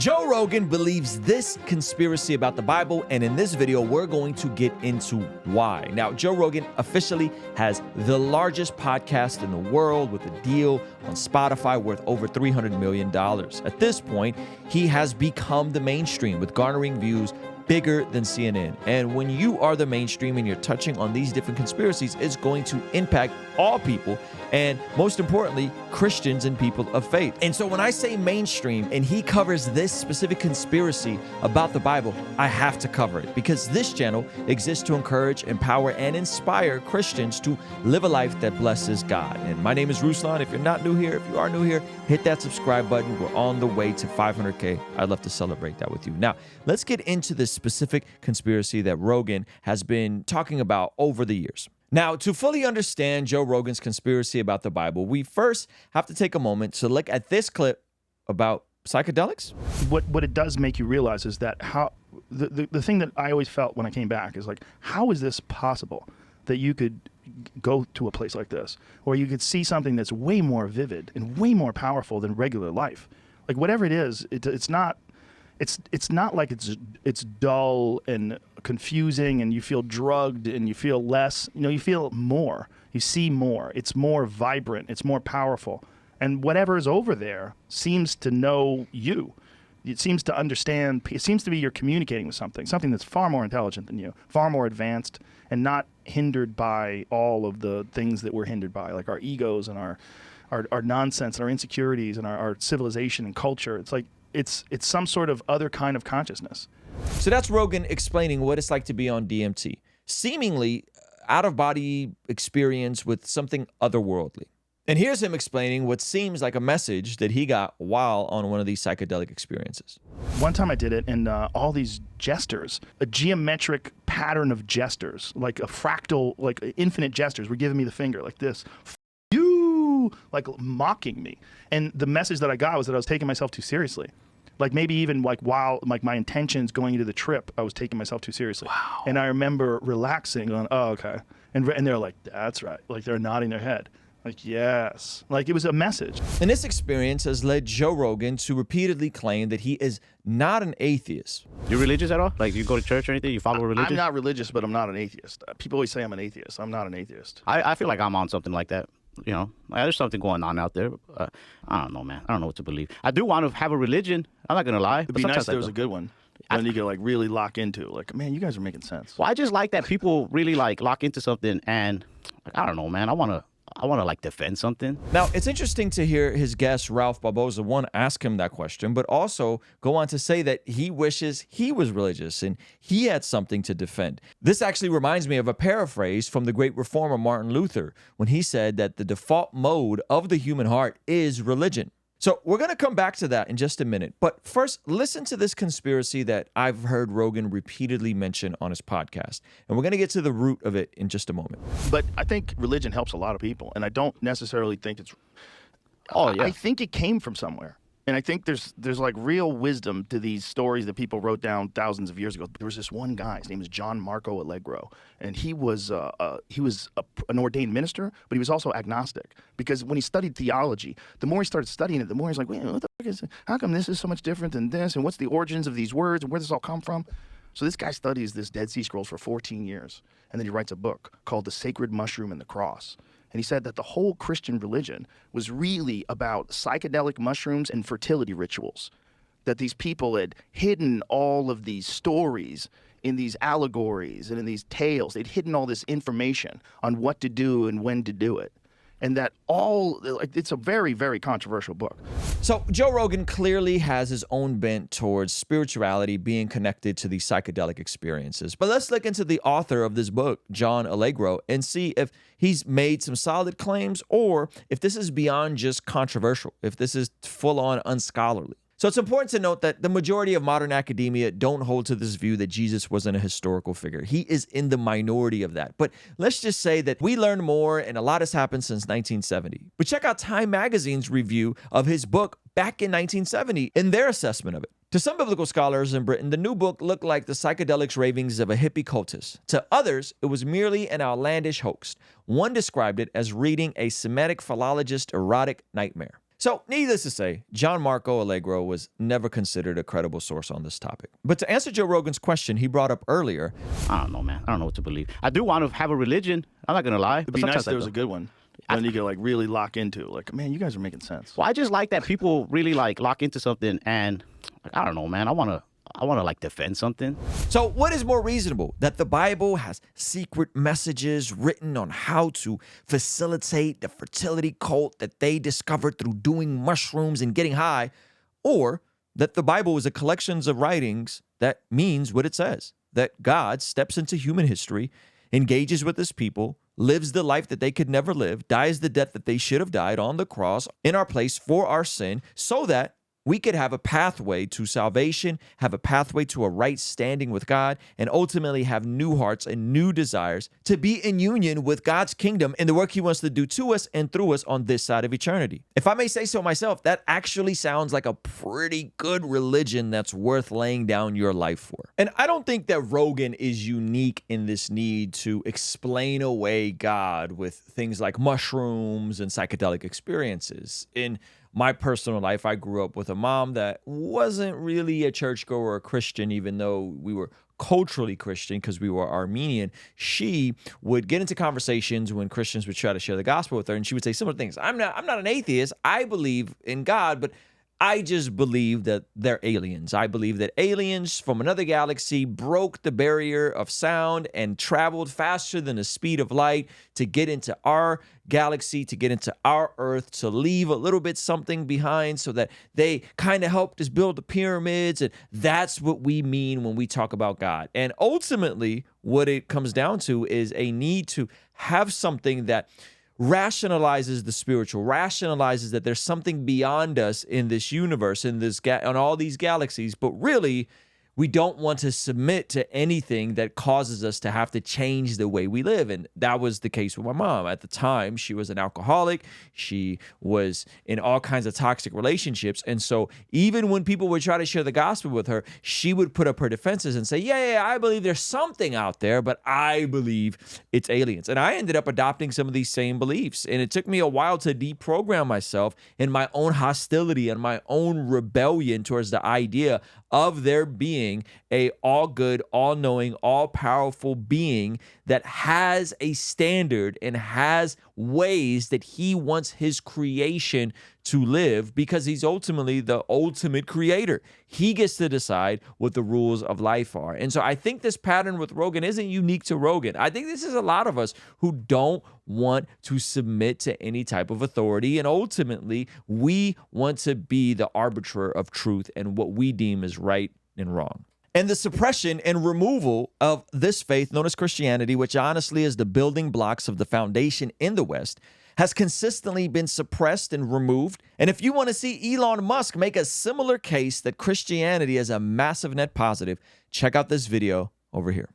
Joe Rogan believes this conspiracy about the Bible, and in this video, we're going to get into why. Now, Joe Rogan officially has the largest podcast in the world with a deal on Spotify worth over $300 million. At this point, he has become the mainstream with garnering views bigger than CNN. And when you are the mainstream and you're touching on these different conspiracies, it's going to impact all people, and most importantly, Christians and people of faith. And so when I say mainstream and he covers this specific conspiracy about the Bible, I have to cover it because this channel exists to encourage, empower, and inspire Christians to live a life that blesses God. And my name is Ruslan. If you're not new here, if you are new here, hit that subscribe button. We're on the way to 500K. I'd love to celebrate that with you. Now, let's get into this specific conspiracy that Rogan has been talking about over the years. Now, to fully understand Joe Rogan's conspiracy about the Bible, we first have to take a moment to look at this clip about psychedelics. What it does make you realize is that how the thing that I always felt when I came back is like, how is this possible that you could go to a place like this, or you could see something that's way more vivid and way more powerful than regular life? Like whatever it is, it's not like it's dull and confusing and you feel drugged and you feel less, you feel more, you see more, it's more vibrant, it's more powerful. And whatever is over there seems to know you. It seems to understand, it seems to be you're communicating with something that's far more intelligent than you, far more advanced, and not hindered by all of the things that we're hindered by, like our egos and our nonsense and our insecurities and our civilization and culture. It's like, it's some sort of other kind of consciousness. So that's Rogan explaining what it's like to be on DMT, seemingly out-of-body experience with something otherworldly. And here's him explaining what seems like a message that he got while on one of these psychedelic experiences. One time I did it, and all these gestures, a geometric pattern of gestures, like a fractal, like infinite gestures, were giving me the finger like this. Like mocking me. And the message that I got was that I was taking myself too seriously. Like maybe even like while like my intentions going into the trip, I was taking myself too seriously. Wow. And I remember relaxing, going, oh, okay. And they're like, that's right. Like they're nodding their head. Like, yes. Like it was a message. And this experience has led Joe Rogan to repeatedly claim that he is not an atheist. You religious at all? Like, you go to church or anything? You follow religion? I'm not religious, but I'm not an atheist. People always say I'm an atheist. I'm not an atheist. I feel like I'm on something like that. Like, there's something going on out there. I don't know, man. I don't know what to believe. I do want to have a religion. I'm not going to lie. It'd be nice if there was a good one. And you could like really lock into it. Like, man, you guys are making sense. Well, I just like that people really like lock into something, and like, I don't know, man. I want to like defend something. Now, it's interesting to hear his guest, Ralph Barboza, one, ask him that question, but also go on to say that he wishes he was religious and he had something to defend. This actually reminds me of a paraphrase from the great reformer Martin Luther when he said that the default mode of the human heart is religion. So we're going to come back to that in just a minute. But first, listen to this conspiracy that I've heard Rogan repeatedly mention on his podcast. And we're going to get to the root of it in just a moment. But I think religion helps a lot of people. And I don't necessarily think it's... Oh, yeah. I think it came from somewhere. And I think there's like real wisdom to these stories that people wrote down thousands of years ago. There was this one guy, his name was John Marco Allegro, and he was an ordained minister, but he was also agnostic, because when he studied theology, the more he started studying it, the more he's like, wait, what the fuck is it? How come this is so much different than this? And what's the origins of these words and where does this all come from? So this guy studies this Dead Sea Scrolls for 14 years, and then he writes a book called The Sacred Mushroom and the Cross. And he said that the whole Christian religion was really about psychedelic mushrooms and fertility rituals, that these people had hidden all of these stories in these allegories and in these tales. They'd hidden all this information on what to do and when to do it. And that it's a very, very controversial book. So Joe Rogan clearly has his own bent towards spirituality being connected to these psychedelic experiences. But let's look into the author of this book, John Allegro, and see if he's made some solid claims or if this is beyond just controversial, if this is full-on unscholarly. So it's important to note that the majority of modern academia don't hold to this view that Jesus wasn't a historical figure. He is in the minority of that. But let's just say that we learned more and a lot has happened since 1970. But check out Time Magazine's review of his book back in 1970 in their assessment of it. To some biblical scholars in Britain, the new book looked like the psychedelics ravings of a hippie cultist. To others, it was merely an outlandish hoax. One described it as reading a Semitic philologist erotic nightmare. So, needless to say, John Marco Allegro was never considered a credible source on this topic. But to answer Joe Rogan's question he brought up earlier, I don't know, man. I don't know what to believe. I do want to have a religion. I'm not going to lie. It'd be nice if there was a good one. And you could like really lock into it. Like, man, you guys are making sense. Well, I just like that people really like lock into something, and like, I don't know, man. I want to like defend something. So what is more reasonable? That the Bible has secret messages written on how to facilitate the fertility cult that they discovered through doing mushrooms and getting high, or that the Bible is a collection of writings that means what it says, that God steps into human history, engages with his people, lives the life that they could never live, dies the death that they should have died on the cross in our place for our sin, so that we could have a pathway to salvation, have a pathway to a right standing with God, and ultimately have new hearts and new desires to be in union with God's kingdom and the work he wants to do to us and through us on this side of eternity. If I may say so myself, that actually sounds like a pretty good religion that's worth laying down your life for. And I don't think that Rogan is unique in this need to explain away God with things like mushrooms and psychedelic experiences. In my personal life, I grew up with a mom that wasn't really a churchgoer or a Christian, even though we were culturally Christian because we were Armenian. She would get into conversations when Christians would try to share the gospel with her, and she would say similar things. I'm not an atheist. I believe in God, but I just believe that they're aliens. I believe that aliens from another galaxy broke the barrier of sound and traveled faster than the speed of light to get into our galaxy, to get into our Earth, to leave a little bit something behind so that they kind of helped us build the pyramids. And that's what we mean when we talk about God. And ultimately, what it comes down to is a need to have something that rationalizes the spiritual, rationalizes that there's something beyond us in this universe, in this on all these galaxies, but really we don't want to submit to anything that causes us to have to change the way we live. And that was the case with my mom. At the time, she was an alcoholic. She was in all kinds of toxic relationships. And so even when people would try to share the gospel with her, she would put up her defenses and say, yeah, I believe there's something out there, but I believe it's aliens. And I ended up adopting some of these same beliefs. And it took me a while to deprogram myself in my own hostility and my own rebellion towards the idea of there being a all-good, all-knowing, all-powerful being that has a standard and has ways that he wants his creation to live, because he's ultimately the ultimate creator. He gets to decide what the rules of life are. And so I think this pattern with Rogan isn't unique to Rogan. I think this is a lot of us who don't want to submit to any type of authority. And ultimately, we want to be the arbiter of truth and what we deem is right and wrong. And the suppression and removal of this faith known as Christianity, which honestly is the building blocks of the foundation in the West, has consistently been suppressed and removed. And if you want to see Elon Musk make a similar case that Christianity is a massive net positive, check out this video over here.